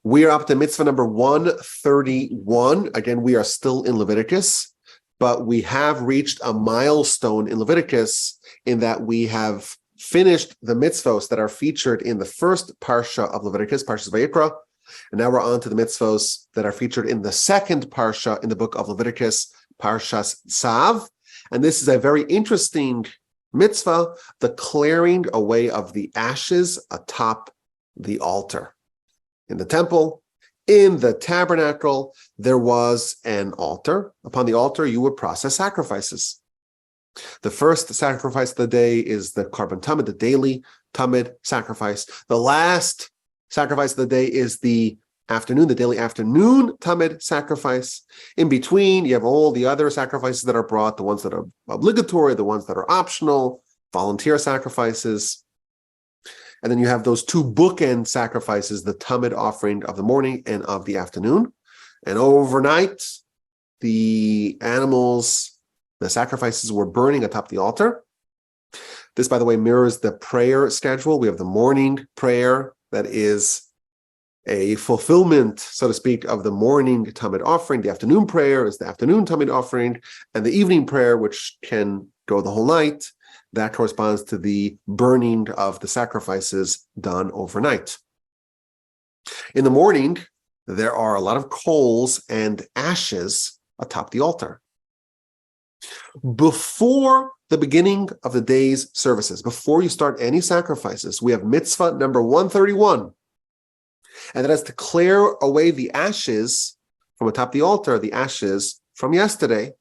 We are up to mitzvah number 131. Again, we are still in Leviticus, but we have reached a milestone in Leviticus in that we have finished the mitzvos that are featured in the first parsha of Leviticus, Parshas Vayikra, and now we're on to the mitzvos that are featured in the second parsha in the book of Leviticus, Parshas Tzav. And this is a very interesting mitzvah, the clearing away of the ashes atop the altar. In the temple, in the tabernacle, there was an altar. Upon the altar, you would process sacrifices. The first sacrifice of the day is the Karban Tamid, the daily Tamid sacrifice. The last sacrifice of the day is the daily afternoon Tamid sacrifice. In between, you have all the other sacrifices that are brought, the ones that are obligatory, the ones that are optional, volunteer sacrifices. And then you have those two bookend sacrifices, the Tamid offering of the morning and of the afternoon. And overnight, the animals, the sacrifices were burning atop the altar. This, by the way, mirrors the prayer schedule. We have the morning prayer that is a fulfillment, so to speak, of the morning Tamid offering. The afternoon prayer is the afternoon Tamid offering. And the evening prayer, which can go the whole night, that corresponds to the burning of the sacrifices done overnight. In the morning, there are a lot of coals and ashes atop the altar. Before the beginning of the day's services, before you start any sacrifices, we have mitzvah number 131. And that is to clear away the ashes from atop the altar, the ashes from yesterday,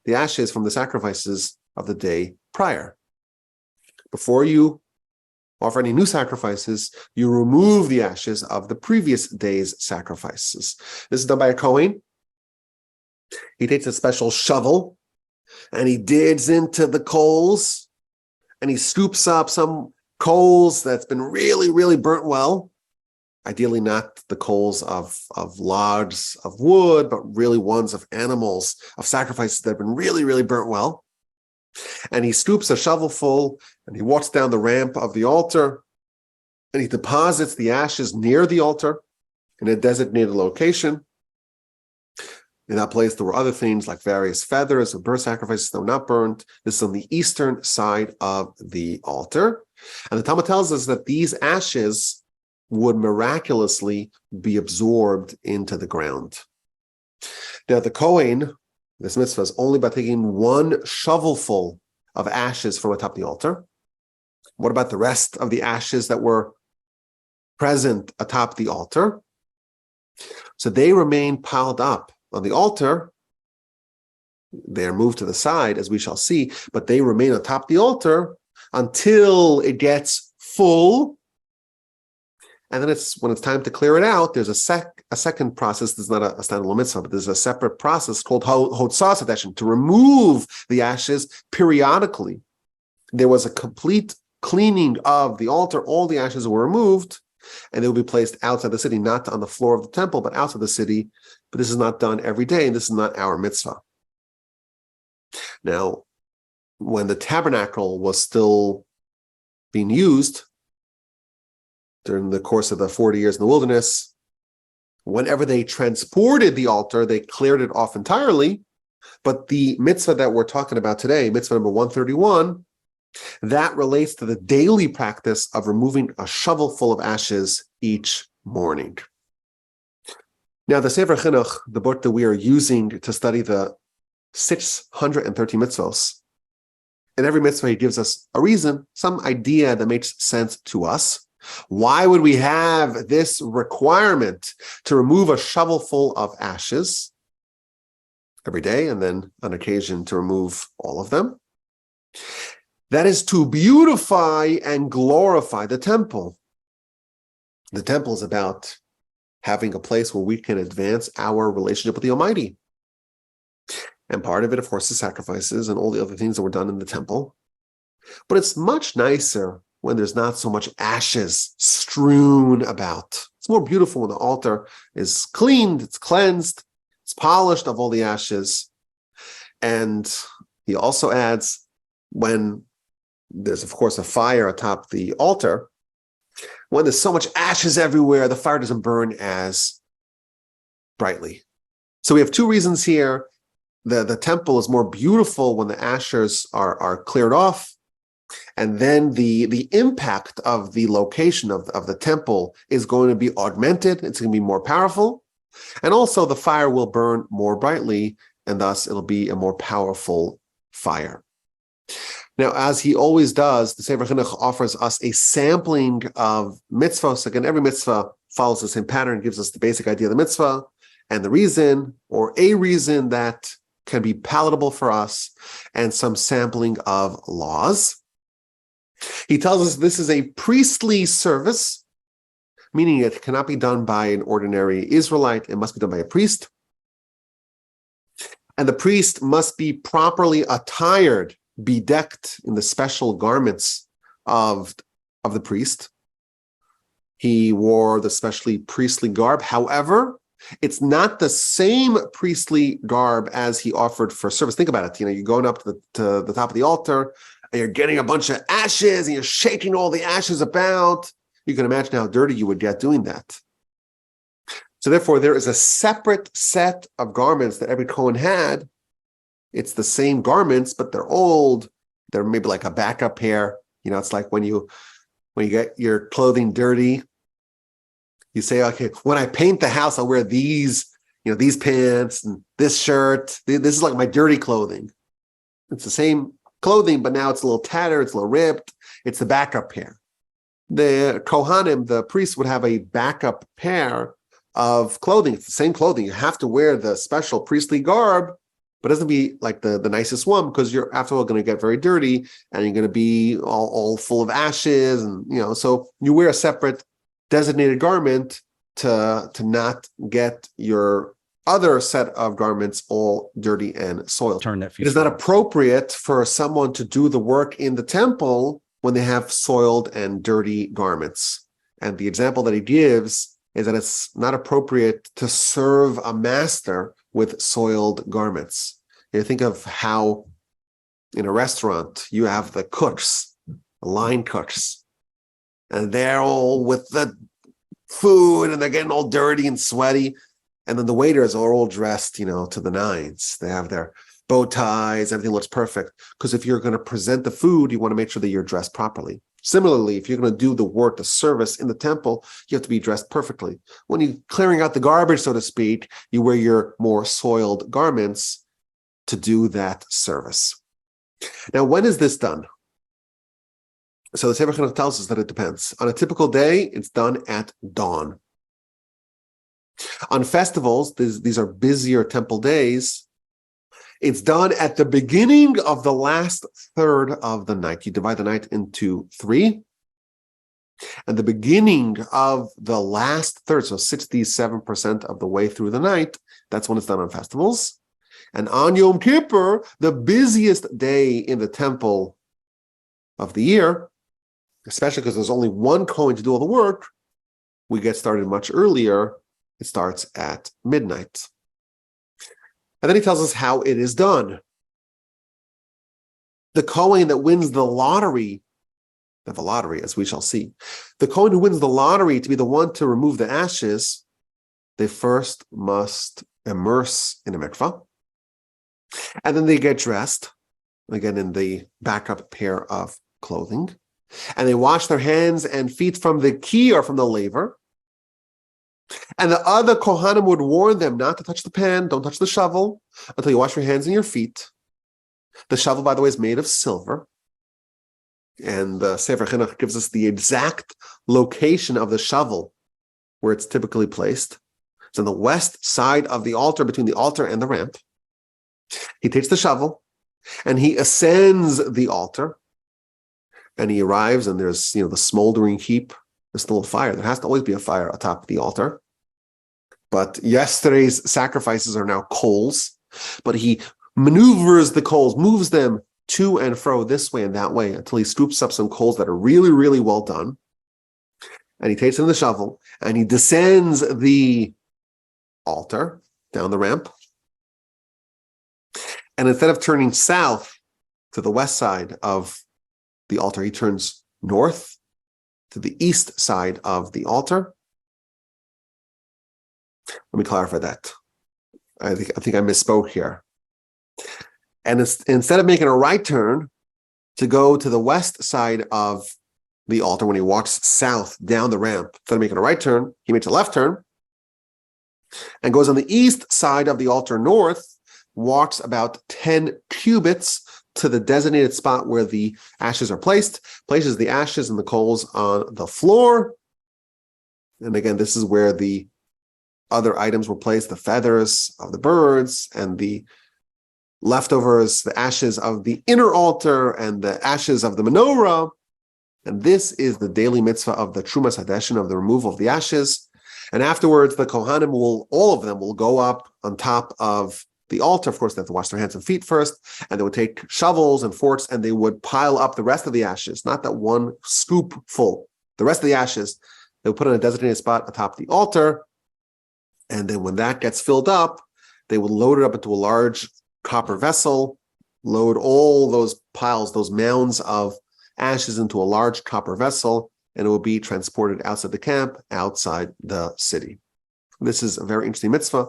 the ashes from the sacrifices of the day prior. Before you offer any new sacrifices, you remove the ashes of the previous day's sacrifices. This is done by a Kohen. He takes a special shovel and he digs into the coals and he scoops up some coals that's been really, really burnt well. Ideally not the coals of logs of wood, but really ones of animals, of sacrifices that have been really, really burnt well. And he scoops a shovelful and he walks down the ramp of the altar and he deposits the ashes near the altar in a designated location. In that place, there were other things like various feathers and bird sacrifices that were not burned. This is on the eastern side of the altar. And the Talmud tells us that these ashes would miraculously be absorbed into the ground. Now, the Kohen, this mitzvah is only by taking one shovelful of ashes from atop the altar. What about the rest of the ashes that were present atop the altar? So they remain piled up on the altar. They are moved to the side, as we shall see, but they remain atop the altar until it gets full. And then when it's time to clear it out, there's a second process. This is not a standalone mitzvah, but there's a separate process called hotzas adeshin, to remove the ashes periodically. There was a complete cleaning of the altar. All the ashes were removed, and they will be placed outside the city, not on the floor of the temple, but outside the city. But this is not done every day, and this is not our mitzvah. Now, when the tabernacle was still being used, during the course of the 40 years in the wilderness, whenever they transported the altar, they cleared it off entirely. But the mitzvah that we're talking about today, mitzvah number 131, that relates to the daily practice of removing a shovel full of ashes each morning. Now, the Sefer Chinuch, the book that we are using to study the 630 mitzvos, in every mitzvah he gives us a reason, some idea that makes sense to us. Why would we have this requirement to remove a shovelful of ashes every day and then on occasion to remove all of them? That is to beautify and glorify the temple. The temple is about having a place where we can advance our relationship with the Almighty. And part of it, of course, is sacrifices and all the other things that were done in the temple. But it's much nicer when there's not so much ashes strewn about. It's more beautiful when the altar is cleaned, it's cleansed, it's polished of all the ashes. And he also adds, when there's, of course, a fire atop the altar, When there's so much ashes everywhere, the fire doesn't burn as brightly. So we have two reasons here. The temple is more beautiful when the ashes are cleared off. And then the impact of the location of the temple is going to be augmented. It's going to be more powerful. And also the fire will burn more brightly, and thus it'll be a more powerful fire. Now, as he always does, the Sefer Chinuch offers us a sampling of mitzvahs. Again, every mitzvah follows the same pattern, gives us the basic idea of the mitzvah and the reason, or a reason that can be palatable for us, and some sampling of laws. He tells us this is a priestly service, meaning it cannot be done by an ordinary Israelite. It must be done by a priest. And the priest must be properly attired, bedecked in the special garments of the priest. He wore the specially priestly garb. However, it's not the same priestly garb as he offered for service. Think about it. You're going up to the top of the altar, and you're getting a bunch of ashes, and you're shaking all the ashes about. You can imagine how dirty you would get doing that. So therefore, there is a separate set of garments that every Kohen had. It's the same garments, but they're old. They're maybe like a backup pair. It's like when you get your clothing dirty, you say, okay, when I paint the house, I'll wear these pants and this shirt. This is like my dirty clothing. It's the same clothing, but now it's a little tattered, it's a little ripped. It's the backup pair. The Kohanim, the priests, would have a backup pair of clothing. It's the same clothing. You have to wear the special priestly garb, but it doesn't be like the nicest one, because you're after all going to get very dirty, and you're going to be all full of ashes, and so you wear a separate designated garment to not get your other set of garments all dirty and soiled. It is not appropriate for someone to do the work in the temple when they have soiled and dirty garments. And the example that he gives is that it's not appropriate to serve a master with soiled garments. Think of how in a restaurant you have the cooks, the line cooks, and they're all with the food, and they're getting all dirty and sweaty. And then the waiters are all dressed, to the nines. They have their bow ties, everything looks perfect. Because if you're going to present the food, you want to make sure that you're dressed properly. Similarly, if you're going to do the work, the service in the temple, you have to be dressed perfectly. When you're clearing out the garbage, so to speak, you wear your more soiled garments to do that service. Now, when is this done? So the Sefer Chinuch tells us that it depends. On a typical day, it's done at dawn. On festivals, these are busier temple days, it's done at the beginning of the last third of the night. You divide the night into 3. And the beginning of the last third, so 67% of the way through the night, that's when it's done on festivals. And on Yom Kippur, the busiest day in the temple of the year, especially because there's only one Kohen to do all the work, we get started much earlier. It starts at midnight. And then he tells us how it is done. The Kohen that wins the lottery, not the lottery, as we shall see, the Kohen who wins the lottery to be the one to remove the ashes, they first must immerse in a mikvah. And then they get dressed, again in the backup pair of clothing. And they wash their hands and feet from the key or from the laver. And the other Kohanim would warn them not to touch the pan, don't touch the shovel until you wash your hands and your feet. The shovel, by the way, is made of silver. And the Sefer Chinuch gives us the exact location of the shovel where it's typically placed. It's on the west side of the altar, between the altar and the ramp. He takes the shovel and he ascends the altar. And he arrives, and there's, the smoldering heap. There's still a fire. There has to always be a fire atop the altar. But yesterday's sacrifices are now coals. But he maneuvers the coals, moves them to and fro this way and that way until he scoops up some coals that are really, really well done. And he takes in the shovel and he descends the altar down the ramp. And instead of turning south to the west side of the altar, he turns north to the east side of the altar. Let me clarify that. I think I misspoke here. And instead of making a right turn to go to the west side of the altar, when he walks south down the ramp, instead of making a right turn, he makes a left turn and goes on the east side of the altar north, walks about 10 cubits to the designated spot where the ashes are placed, places the ashes and the coals on the floor. And again, this is where the other items were placed, the feathers of the birds and the leftovers, the ashes of the inner altar and the ashes of the menorah. And this is the daily mitzvah of the Trumas Hadeshin, of the removal of the ashes. And afterwards, the Kohanim all of them will go up on top of the altar. Of course, they have to wash their hands and feet first, and they would take shovels and forks, and they would pile up the rest of the ashes, not that one scoop full. The rest of the ashes, they would put in a designated spot atop the altar, and then when that gets filled up, they would load it up into a large copper vessel, load all those piles, those mounds of ashes into a large copper vessel, and it will be transported outside the camp, outside the city. This is a very interesting mitzvah.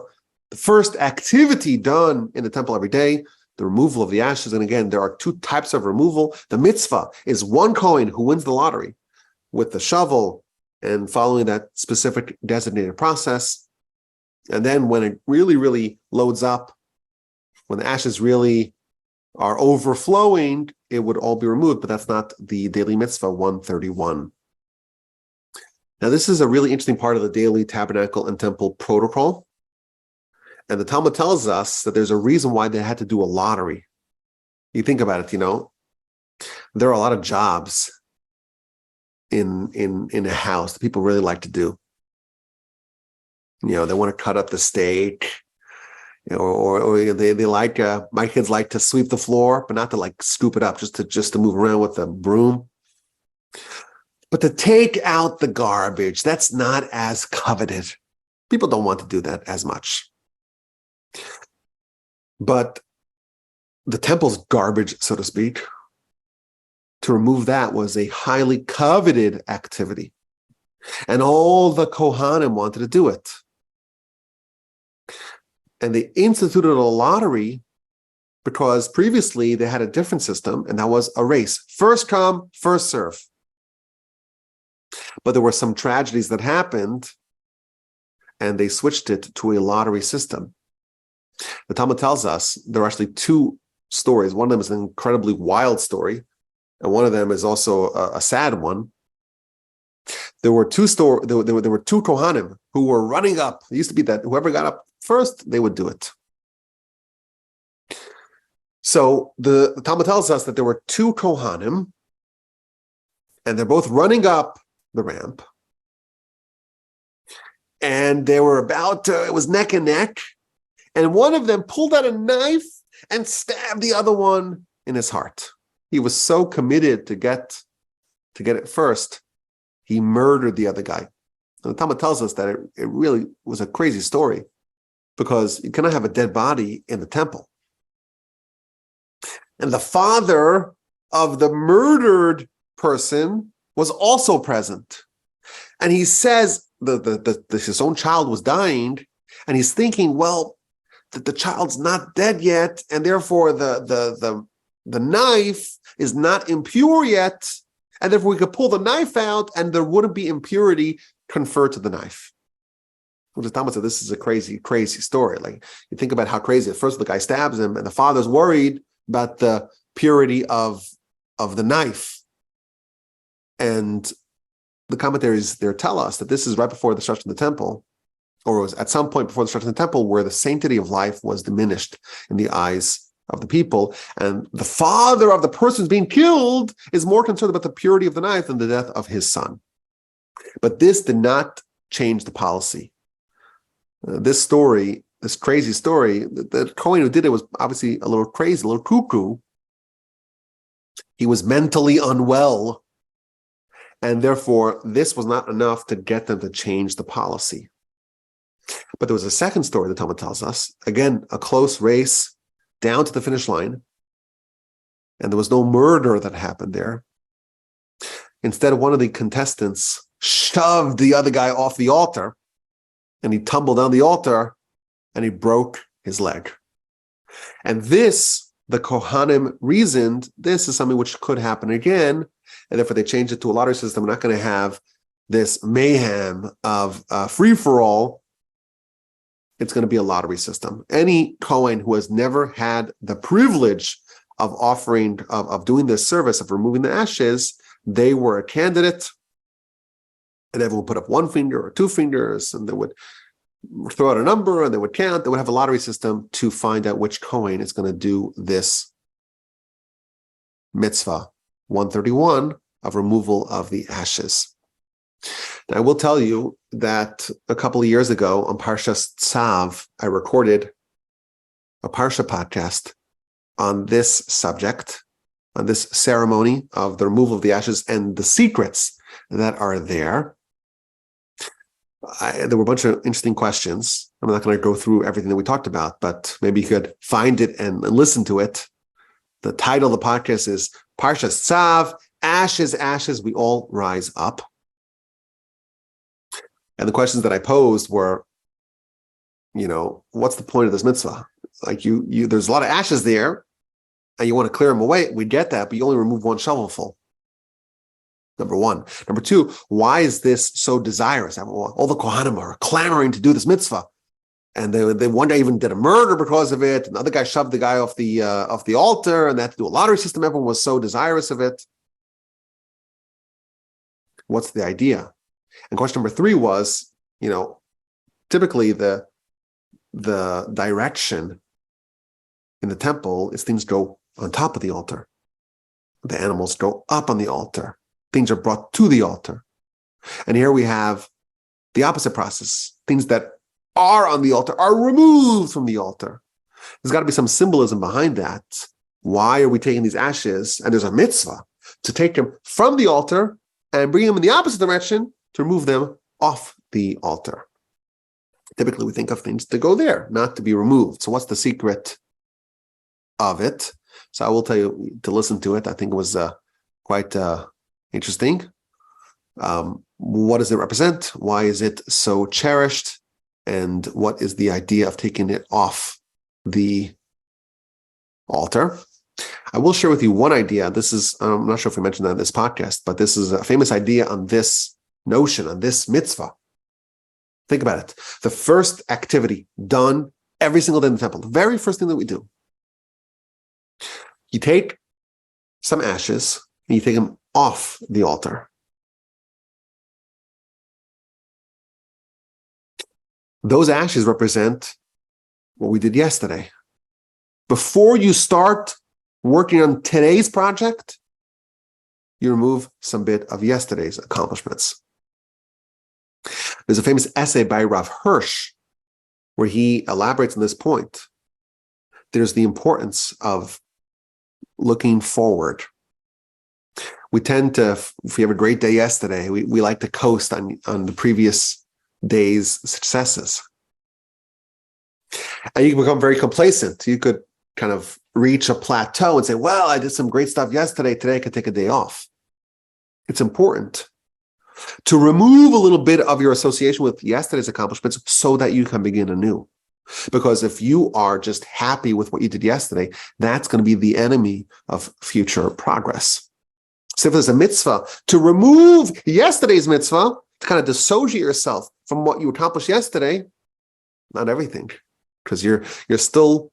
The first activity done in the temple every day, the removal of the ashes. And again, there are two types of removal. The mitzvah is one Kohen who wins the lottery with the shovel and following that specific designated process. And then when it really, really loads up, when the ashes really are overflowing, it would all be removed, but that's not the daily mitzvah 131. Now, this is a really interesting part of the daily tabernacle and temple protocol. And the Talmud tells us that there's a reason why they had to do a lottery. You think about it, there are a lot of jobs in a house that people really like to do. They want to cut up the steak, or they like, my kids like to sweep the floor, but not to like scoop it up, just to move around with a broom. But to take out the garbage, that's not as coveted. People don't want to do that as much. But the temple's garbage, so to speak, to remove that was a highly coveted activity. And all the Kohanim wanted to do it. And they instituted a lottery because previously they had a different system, and that was a race. First come, first serve. But there were some tragedies that happened, and they switched it to a lottery system. The Talmud tells us there are actually two stories. One of them is an incredibly wild story, and one of them is also a sad one. There were two Kohanim who were running up. It used to be that whoever got up first, they would do it. So the Talmud tells us that there were two Kohanim, and they're both running up the ramp. And they were it was neck and neck. And one of them pulled out a knife and stabbed the other one in his heart. He was so committed to get it first, he murdered the other guy. And the Talmud tells us that it really was a crazy story, because you cannot have a dead body in the temple. And the father of the murdered person was also present. And he says his own child was dying, and he's thinking, well, that the child's not dead yet, and therefore the knife is not impure yet, and therefore we could pull the knife out and there wouldn't be impurity conferred to the knife. Which is Talmud said, this is a crazy, crazy story. Like, you think about how crazy. At first the guy stabs him, and the father's worried about the purity of the knife. And the commentaries there tell us that this is right before the destruction of the temple, or it was at some point before the destruction of the temple, where the sanctity of life was diminished in the eyes of the people. And the father of the person who's being killed is more concerned about the purity of the knife than the death of his son. But this did not change the policy. This crazy story, the Kohen who did it was obviously a little crazy, a little cuckoo. He was mentally unwell. And therefore, this was not enough to get them to change the policy. But there was a second story the Talmud tells us. Again, a close race down to the finish line. And there was no murder that happened there. instead one of the contestants shoved the other guy off the altar, and he tumbled down the altar, and he broke his leg. And this, the Kohanim reasoned, this is something which could happen again, and therefore they changed it to a lottery system. We're not going to have this mayhem of free-for-all. It's going to be a lottery system. Any Kohen who has never had the privilege of offering, of doing this service, of removing the ashes, they were a candidate, and everyone would put up one finger or two fingers, and they would throw out a number, and they would count. They would have a lottery system to find out which Kohen is going to do this mitzvah 131 of removal of the ashes. Now, I will tell you that a couple of years ago on Parshas Tzav, I recorded a Parsha podcast on this subject, on this ceremony of the removal of the ashes and the secrets that are there. There were a bunch of interesting questions. I'm not going to go through everything that we talked about, but maybe you could find it and listen to it. The title of the podcast is Parshas Tzav, Ashes, Ashes, We All Rise Up. And the questions that I posed were, what's the point of this mitzvah? Like there's a lot of ashes there, and you want to clear them away. We get that, but you only remove one shovelful. Number one. Number two, why is this so desirous? All the Kohanim are clamoring to do this mitzvah, and they one day even did a murder because of it. Another guy shoved the guy off the altar, and they had to do a lottery system. Everyone was so desirous of it. What's the idea? And question number three was, typically the direction in the temple is things go on top of the altar. The animals go up on the altar. Things are brought to the altar. And here we have the opposite process. Things that are on the altar are removed from the altar. There's got to be some symbolism behind that. Why are we taking these ashes? And there's a mitzvah to take them from the altar and bring them in the opposite direction to remove them off the altar. Typically, we think of things to go there, not to be removed. So what's the secret of it? So I will tell you to listen to it. I think it was quite interesting. What does it represent? Why is it so cherished? And what is the idea of taking it off the altar? I will share with you one idea. This is, I'm not sure if we mentioned that in this podcast, but this is a famous idea on this notion, on this mitzvah. Think about it. The first activity done every single day in the temple, the very first thing that we do, you take some ashes and you take them off the altar. Those ashes represent what we did yesterday. Before you start working on today's project, you remove some bit of yesterday's accomplishments. There's a famous essay by Rav Hirsch where he elaborates on this point. There's the importance of looking forward. We tend to, if we have a great day yesterday, we like to coast on the previous day's successes. And you can become very complacent. You could kind of reach a plateau and say, well, I did some great stuff yesterday. Today I could take a day off. It's important to remove a little bit of your association with yesterday's accomplishments so that you can begin anew. Because if you are just happy with what you did yesterday, that's going to be the enemy of future progress. So if there's a mitzvah to remove yesterday's mitzvah, to kind of dissociate yourself from what you accomplished yesterday, not everything, because you're still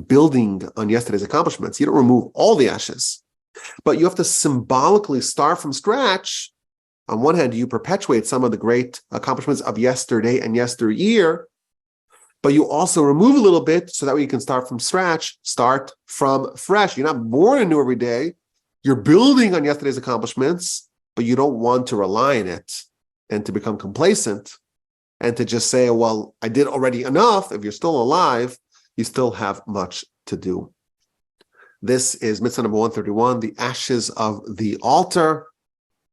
building on yesterday's accomplishments. You don't remove all the ashes, but you have to symbolically start from scratch. On one hand, you perpetuate some of the great accomplishments of yesterday and yesteryear, but you also remove a little bit so that way you can start from scratch, start from fresh. You're not born anew every day. You're building on yesterday's accomplishments, but you don't want to rely on it and to become complacent and to just say, well, I did already enough. If you're still alive, you still have much to do. This is mitzvah number 131, the ashes of the altar.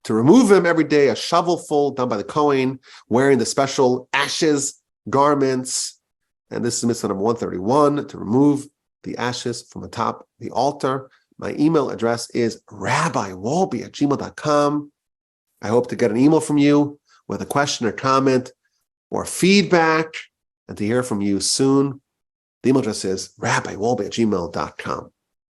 To remove them every day, a shovelful done by the Kohen, wearing the special ashes garments. And this is mitzvah number 131, to remove the ashes from atop the altar. My email address is rabbiwolbe@gmail.com. I hope to get an email from you with a question or comment or feedback and to hear from you soon. The email address is rabbiwolbe@gmail.com.